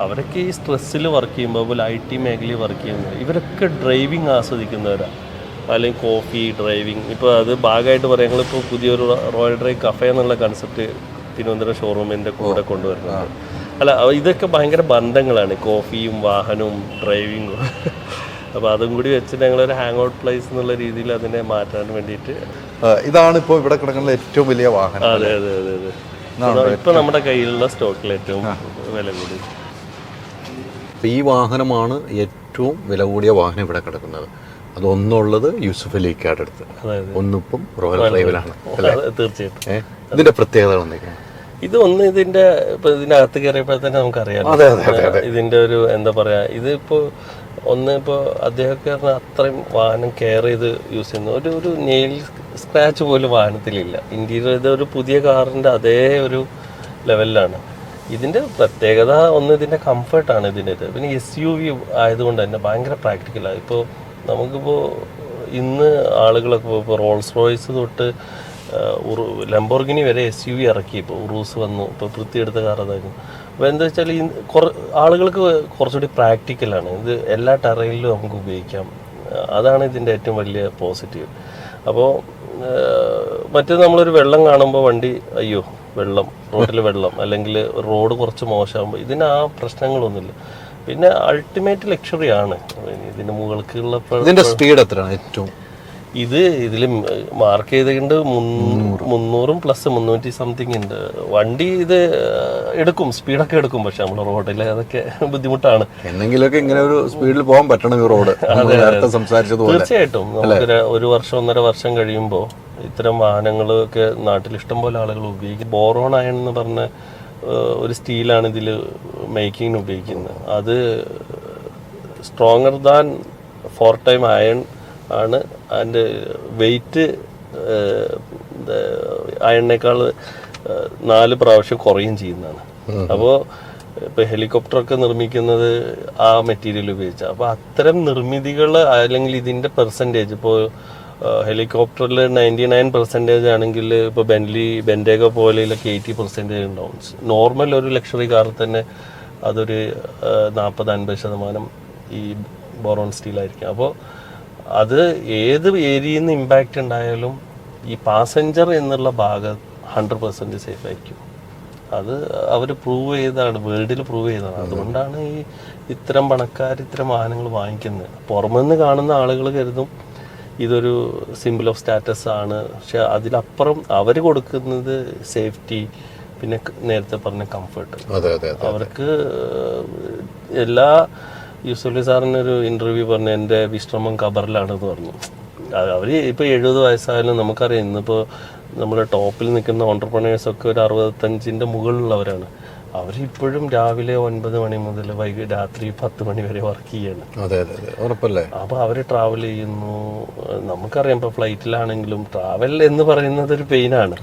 അവരൊക്കെ ഈ സ്ട്രെസ്സിൽ വർക്ക് ചെയ്യുമ്പോൾ, അതുപോലെ IT മേഖലയിൽ വർക്ക് ചെയ്യുന്നത്, ഇവരൊക്കെ ഡ്രൈവിങ് ആസ്വദിക്കുന്നവരാണ്. അല്ലെങ്കിൽ കോഫി ഡ്രൈവിങ്. ഇപ്പോൾ അത് ഭാഗമായിട്ട് പറയാം, ഞങ്ങളിപ്പോൾ പുതിയൊരു റോയൽ ഡ്രൈവ് കഫേ എന്നുള്ള കൺസെപ്റ്റ് തിരുവനന്തപുരം ഷോറൂമിൻ്റെ കൂടെ കൊണ്ടുവരുന്നുണ്ട്. അല്ല, ഇതൊക്കെ ഭയങ്കര ബന്ധങ്ങളാണ്, കോഫിയും വാഹനവും ഡ്രൈവിങ്ങും. അപ്പോൾ അതും കൂടി വെച്ചിട്ട് ഞങ്ങളൊരു ഹാങ് ഔട്ട് പ്ലേസ് എന്നുള്ള രീതിയിൽ അതിനെ മാറ്റാൻ വേണ്ടിയിട്ട്. ഇതാണ് ഇപ്പോൾ ഇവിടെ കിടക്കുന്ന ഏറ്റവും വലിയ വാഹനം. അതെ അതെ അതെ അതെ. ഇപ്പോൾ നമ്മുടെ കയ്യിലുള്ള സ്റ്റോക്കിൽ ഏറ്റവും വില കൂടി ഈ വാഹനമാണ് ഏറ്റവും വില കൂടിയ വാഹനം ഇവിടെ കിടക്കുന്നത്. അതൊന്നുള്ളത് യൂസുഫ് അലിക്കാരുടെ അടുത്ത്, ഒന്നിപ്പം റോയൽ ഡ്രൈവിലാണ്. തീർച്ചയായിട്ടും ഇതിന്റെ പ്രത്യേകത എന്തൊക്കെയാണ്? ഇത് ഒന്ന് ഇതിന്റെ ഇപ്പൊ ഇതിനകത്ത് കയറിയപ്പോൾ തന്നെ നമുക്കറിയാം ഇതിന്റെ ഒരു എന്താ പറയാ, ഇതിപ്പോ ഒന്ന് ഇപ്പോൾ അദ്ദേഹമൊക്കെ പറഞ്ഞാൽ അത്രയും വാഹനം കെയർ ചെയ്ത് യൂസ് ചെയ്യുന്നു. ഒരു നെയിൽ സ്ക്രാച്ച് പോലും വാഹനത്തിലില്ല. ഇന്റീരിയർ ഇതൊരു പുതിയ കാറിന്റെ അതേ ഒരു ലെവലിലാണ്. ഇതിന്റെ പ്രത്യേകത ഒന്ന് ഇതിന്റെ കംഫർട്ടാണ് ഇതിൻ്റെ ഇത്. പിന്നെ SUV ആയതുകൊണ്ട് തന്നെ ഭയങ്കര പ്രാക്ടിക്കലാണ്. ഇപ്പോൾ നമുക്കിപ്പോൾ ഇന്ന് ആളുകളൊക്കെ ഇപ്പോൾ റോൾസ് റോയ്സ് തൊട്ട് ലംബോർഗിനി വരെ SUV ഇറക്കി. ഇപ്പോൾ ഉറൂസ് വന്നു, ഇപ്പോൾ വൃത്തിയെടുത്ത കാർ അതായിരുന്നു. അപ്പോൾ എന്താ വെച്ചാൽ ഈ ആളുകൾക്ക് കുറച്ചുകൂടി പ്രാക്ടിക്കലാണ്. ഇത് എല്ലാ ടെറയിലും നമുക്ക് ഉപയോഗിക്കാം. അതാണ് ഇതിൻ്റെ ഏറ്റവും വലിയ പോസിറ്റീവ്. അപ്പോൾ മറ്റേത് നമ്മളൊരു വെള്ളം കാണുമ്പോൾ വണ്ടി അയ്യോ വെള്ളം, റോഡിൽ വെള്ളം, അല്ലെങ്കിൽ റോഡ് കുറച്ച് മോശമാകുമ്പോൾ ഇതിന് ആ പ്രശ്നങ്ങളൊന്നുമില്ല. പിന്നെ അൾട്ടിമേറ്റ് ലക്ഷറി ആണ്. ഇതിന് മുകൾക്കുള്ള സ്പീഡ് എത്രയാണ് ഏറ്റവും? ഇതിൽ മാർക്ക് ചെയ്തിട്ടുണ്ട് 300 പ്ലസ് 300 സംതിങ് ഉണ്ട്. വണ്ടി ഇത് എടുക്കും, സ്പീഡൊക്കെ എടുക്കും. പക്ഷെ നമ്മൾ റോഡിൽ അതൊക്കെ ബുദ്ധിമുട്ടാണ്. എന്തെങ്കിലുമൊക്കെ ഇങ്ങനെ ഒരു സ്പീഡിൽ പോകാൻ പറ്റണം ഈ റോഡ്. തീർച്ചയായിട്ടും നമുക്ക് 1 വർഷം 1.5 വർഷം കഴിയുമ്പോൾ ഇത്തരം വാഹനങ്ങളൊക്കെ നാട്ടിൽ ഇഷ്ടം പോലെ ആളുകൾ ഉപയോഗിക്കും. ബോറോൺ അയൺ എന്ന് പറഞ്ഞ ഒരു സ്റ്റീലാണ് ഇതിൽ മേക്കിങ്ങിന് ഉപയോഗിക്കുന്നത്. അത് സ്ട്രോങ്ങർ ദാൻ 4 ടൈം അയൺ ആണ്. അതിൻ്റെ വെയിറ്റ് അയണിനേക്കാൾ 4 പ്രാവശ്യം കുറയും ചെയ്യുന്നതാണ്. അപ്പോൾ ഇപ്പോൾ ഹെലികോപ്റ്ററൊക്കെ നിർമ്മിക്കുന്നത് ആ മെറ്റീരിയൽ ഉപയോഗിച്ചാൽ. അപ്പോൾ അത്തരം നിർമ്മിതികൾ അല്ലെങ്കിൽ ഇതിൻ്റെ പെർസെൻറ്റേജ് ഇപ്പോൾ ഹെലികോപ്റ്ററിൽ 99% ആണെങ്കിൽ ഇപ്പോൾ ബെൻഡേഗ പോലെയൊക്കെ 80% ഉണ്ടാവും. നോർമൽ ഒരു ലക്ഷറി കാറിൽ തന്നെ അതൊരു 40-50% ഈ ബോറോൺ സ്റ്റീലായിരിക്കും. അപ്പോൾ അത് ഏത് ഏരിയയിൽ നിന്ന് ഇമ്പാക്റ്റ് ഉണ്ടായാലും ഈ പാസഞ്ചർ എന്നുള്ള ഭാഗം 100% സേഫ് ആയിരിക്കും. അത് അവർ പ്രൂവ് ചെയ്തതാണ്, വേൾഡിൽ പ്രൂവ് ചെയ്തതാണ്. അതുകൊണ്ടാണ് ഈ ഇത്തരം പണക്കാർ ഇത്തരം വാഹനങ്ങൾ വാങ്ങിക്കുന്നത്. പുറമെന്ന് കാണുന്ന ആളുകൾ കരുതും ഇതൊരു സിമ്പിൾ ഓഫ് സ്റ്റാറ്റസ് ആണ്. പക്ഷെ അതിലപ്പുറം അവർ കൊടുക്കുന്നത് സേഫ്റ്റി, പിന്നെ നേരത്തെ പറഞ്ഞ കംഫർട്ട്. അവർക്ക് എല്ലാ യൂസുഫ് സാറിനൊരു ഇന്റർവ്യൂ പറഞ്ഞു എൻ്റെ വിശ്രമം ഖബറിലാണെന്ന് പറഞ്ഞു. അവർ ഇപ്പോൾ 70 വയസ്സായാലും നമുക്കറിയാം. ഇന്നിപ്പോൾ നമ്മുടെ ടോപ്പിൽ നിൽക്കുന്ന ഓൺടർപ്രണേഴ്സൊക്കെ ഒരു 65-ന്റെ മുകളിലുള്ളവരാണ്. അവരിപ്പോഴും രാവിലെ 9 മണി മുതൽ രാത്രി 10 മണി വരെ വർക്ക് ചെയ്യാണ്. അപ്പോൾ അവർ ട്രാവൽ ചെയ്യുന്നു. നമുക്കറിയാം ഇപ്പോൾ ഫ്ലൈറ്റിലാണെങ്കിലും ട്രാവൽ എന്ന് പറയുന്നത് ഒരു പെയിനാണ്.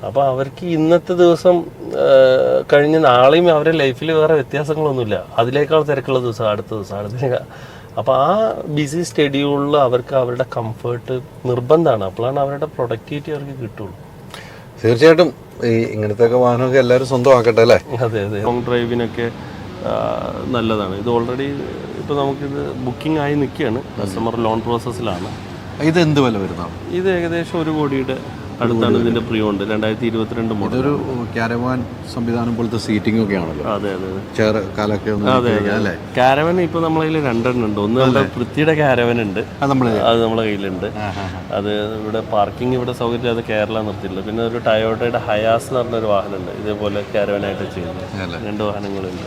അപ്പോൾ അവർക്ക് ഇന്നത്തെ ദിവസം കഴിഞ്ഞ് നാളെയും അവരുടെ ലൈഫിൽ വേറെ വ്യത്യാസങ്ങളൊന്നുമില്ല. അതിനേക്കാൾ തിരക്കുള്ള ദിവസം അടുത്ത ദിവസം. അപ്പോൾ ആ ബിസി ഷെഡ്യൂളിൽ അവർക്ക് അവരുടെ കംഫേർട്ട് നിർബന്ധമാണ്. അപ്പോഴാണ് അവരുടെ പ്രൊഡക്ടിവിറ്റി അവർക്ക് കിട്ടുള്ളൂ. തീർച്ചയായിട്ടും ഈ ഇങ്ങനത്തെ വാഹനമൊക്കെ എല്ലാവരും സ്വന്തമാക്കട്ടെ അല്ലേ? അതെ. ലോങ് ഡ്രൈവിനൊക്കെ നല്ലതാണ്. ഇത് ഓൾറെഡി ഇപ്പോൾ നമുക്കിത് ബുക്കിംഗ് ആയി നിൽക്കുകയാണ്. കസ്റ്റമർ ലോൺ പ്രോസസ്സിലാണ്. ഇത് എന്ത് വില വരുന്നതാണ്? ഇത് ഏകദേശം 1 കോടിയുടെ അടുത്താണ് ഇതിന്റെ പ്രിയോണ്ട്. 2022 മോഡൽ. ഇതൊരു കാരവാൻ സംവിധാനം പോലത്തെ സീറ്റിംഗ് ഒക്കെ ആണല്ലോ. അതെ. ചെയർ കാലൊക്കെ അതെ. കാരവൻ ഇപ്പൊ നമ്മളെ കയ്യിൽ 2 ഉണ്ട്. ഒന്ന് നമ്മുടെ പൃഥ്വിയുടെ കാരവൻ ഉണ്ട്, അത് നമ്മളെ കയ്യിലുണ്ട്. അത് ഇവിടെ പാർക്കിംഗ് ഇവിടെ സൗകര്യം, അത് കേരള നിർത്തിയില്ല. പിന്നെ ഒരു ടയോട്ടയുടെ ഹയാസ് എന്ന് പറഞ്ഞൊരു വാഹനമുണ്ട്, ഇതേപോലെ കാരവനായിട്ട് ചെയ്യുന്നത്. 2 വാഹനങ്ങളുണ്ട്.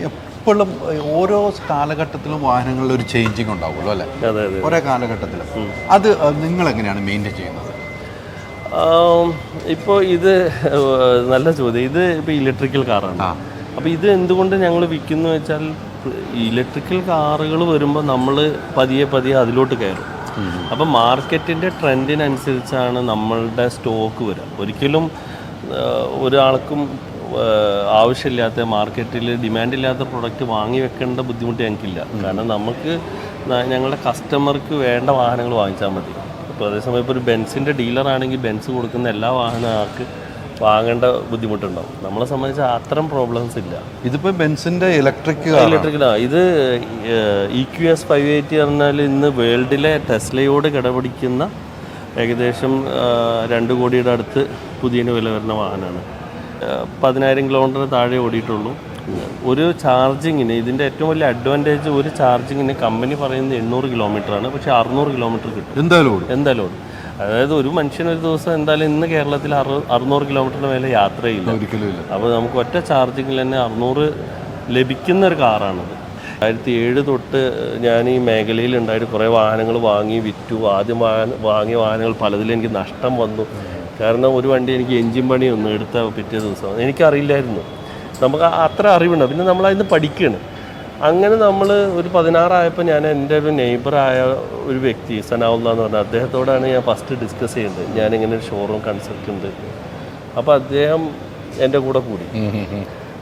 എപ്പോഴും ഓരോ കാലഘട്ടത്തിലും വാഹനങ്ങളിൽ ഒരു ചേഞ്ചിങ് ഉണ്ടാവുമല്ലോ അല്ലേ? അതെ. ഓരോ കാലഘട്ടത്തിലും അത് നിങ്ങൾ എങ്ങനെയാണ് മെയിൻറ്റെയിൻ ചെയ്യുന്നത്? ഇപ്പോൾ ഇത് നല്ല ചോദ്യം. ഇത് ഇപ്പോൾ ഇലക്ട്രിക്കൽ കാറാണ്. അപ്പോൾ ഇത് എന്തുകൊണ്ട് ഞങ്ങൾ വിൽക്കുന്നു വെച്ചാൽ, ഇലക്ട്രിക്കൽ കാറുകൾ വരുമ്പോൾ നമ്മൾ പതിയെ അതിലോട്ട് കയറും. അപ്പം മാർക്കറ്റിൻ്റെ ട്രെൻഡിനനുസരിച്ചാണ് നമ്മളുടെ സ്റ്റോക്ക് വരിക. ഒരിക്കലും ഒരാൾക്കും ആവശ്യമില്ലാത്ത, മാർക്കറ്റിൽ ഡിമാൻഡില്ലാത്ത പ്രൊഡക്റ്റ് വാങ്ങി വെക്കേണ്ട ബുദ്ധിമുട്ട് ഞങ്ങൾക്കില്ല. കാരണം നമുക്ക് ഞങ്ങളുടെ കസ്റ്റമർക്ക് വേണ്ട വാഹനങ്ങൾ വാങ്ങിച്ചാൽ മതി. ഇപ്പോൾ അതേസമയം ഇപ്പോൾ ഒരു ബെൻസിൻ്റെ ഡീലറാണെങ്കിൽ ബെൻസ് കൊടുക്കുന്ന എല്ലാ വാഹനങ്ങൾക്ക് വാങ്ങേണ്ട ബുദ്ധിമുട്ടുണ്ടാവും. നമ്മളെ സംബന്ധിച്ച് അത്തരം പ്രോബ്ലംസ് ഇല്ല. ഇതിപ്പോൾ ബെൻസിൻ്റെ ഇലക്ട്രിക്കലാണ്. ഇത് EQS 580 പറഞ്ഞാൽ ഇന്ന് വേൾഡിലെ ടെസ്ലയോട് കിടപിടിക്കുന്ന ഏകദേശം 2 കോടിയുടെ അടുത്ത് പുതിയ വില വരുന്ന വാഹനമാണ്. 10,000 കിലോമീറ്റർ താഴെ ഓടിയിട്ടുള്ളൂ. ഒരു ചാർജിങ്ങിന് ഇതിൻ്റെ ഏറ്റവും വലിയ അഡ്വാൻറ്റേജ്, ഒരു ചാർജിങ്ങിന് കമ്പനി പറയുന്നത് 800 കിലോമീറ്ററാണ്. പക്ഷേ 600 കിലോമീറ്റർ കിട്ടും എന്തായാലും ഓടും. അതായത് ഒരു മനുഷ്യൻ ഒരു ദിവസം എന്തായാലും ഇന്ന് കേരളത്തിൽ 600 കിലോമീറ്ററിന് മേലെ യാത്ര ചെയ്യില്ല. അപ്പോൾ നമുക്ക് ഒറ്റ ചാർജിങ്ങിൽ തന്നെ 600 ലഭിക്കുന്ന ഒരു കാറാണത്. 2007 തൊട്ട് ഞാൻ ഈ മേഖലയിൽ ഉണ്ടായിട്ട് കുറേ വാഹനങ്ങൾ വാങ്ങി വിറ്റു. ആദ്യം വാങ്ങിയ വാഹനങ്ങൾ പലതിലും എനിക്ക് നഷ്ടം വന്നു. കാരണം ഒരു വണ്ടി എനിക്ക് എൻജിൻ പണി ഒന്ന് എടുത്ത പിറ്റേ ദിവസം എനിക്കറിയില്ലായിരുന്നു. നമുക്ക് അത്ര അറിവുണ്ട്. പിന്നെ നമ്മളതിന് പഠിക്കുകയാണ്. അങ്ങനെ നമ്മൾ ഒരു 16 ആയപ്പോൾ ഞാൻ എൻ്റെ ഒരു നെയ്ബറായ ഒരു വ്യക്തി സനാവുല്ല എന്ന് പറഞ്ഞാൽ അദ്ദേഹത്തോടാണ് ഞാൻ ഫസ്റ്റ് ഡിസ്കസ് ചെയ്യുന്നത്. ഞാനിങ്ങനെ ഒരു ഷോറൂം കൺസെപ്റ്റ് ഉണ്ട്. അപ്പോൾ അദ്ദേഹം എൻ്റെ കൂടെ കൂടി.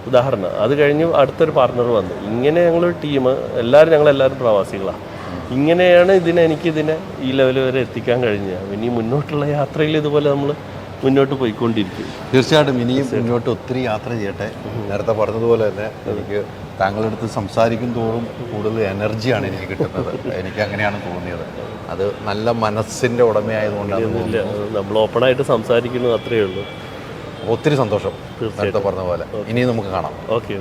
ഉദാഹരണം, അത് കഴിഞ്ഞ് അടുത്തൊരു പാർട്ണർ വന്നു. ഇങ്ങനെ ഞങ്ങളൊരു ടീം, ഞങ്ങളെല്ലാവരും പ്രവാസികളാണ്. ഇങ്ങനെയാണ് എനിക്കിതിനെ ഈ ലെവൽ വരെ എത്തിക്കാൻ കഴിഞ്ഞത്. ഇനി മുന്നോട്ടുള്ള യാത്രയിൽ ഇതുപോലെ നമ്മൾ മുന്നോട്ട് പോയിക്കൊണ്ടിരിക്കും. തീർച്ചയായിട്ടും ഇനിയും മുന്നോട്ട് ഒത്തിരി യാത്ര ചെയ്യട്ടെ. നേരത്തെ പറഞ്ഞതുപോലെ തന്നെ എനിക്ക് താങ്കളുടെ അടുത്ത് സംസാരിക്കും തോറും കൂടുതൽ എനർജിയാണ് എനിക്ക് കിട്ടുന്നത്. എനിക്ക് അങ്ങനെയാണ് തോന്നിയത്. അത് നല്ല മനസ്സിൻ്റെ ഉടമയായതുകൊണ്ടാണ്. നമ്മൾ ഓപ്പണായിട്ട് സംസാരിക്കുന്നത് അത്രയേ ഉള്ളൂ. ഒത്തിരി സന്തോഷം. നേരത്തെ പറഞ്ഞ പോലെ ഇനിയും നമുക്ക് കാണാം. ഓക്കെ.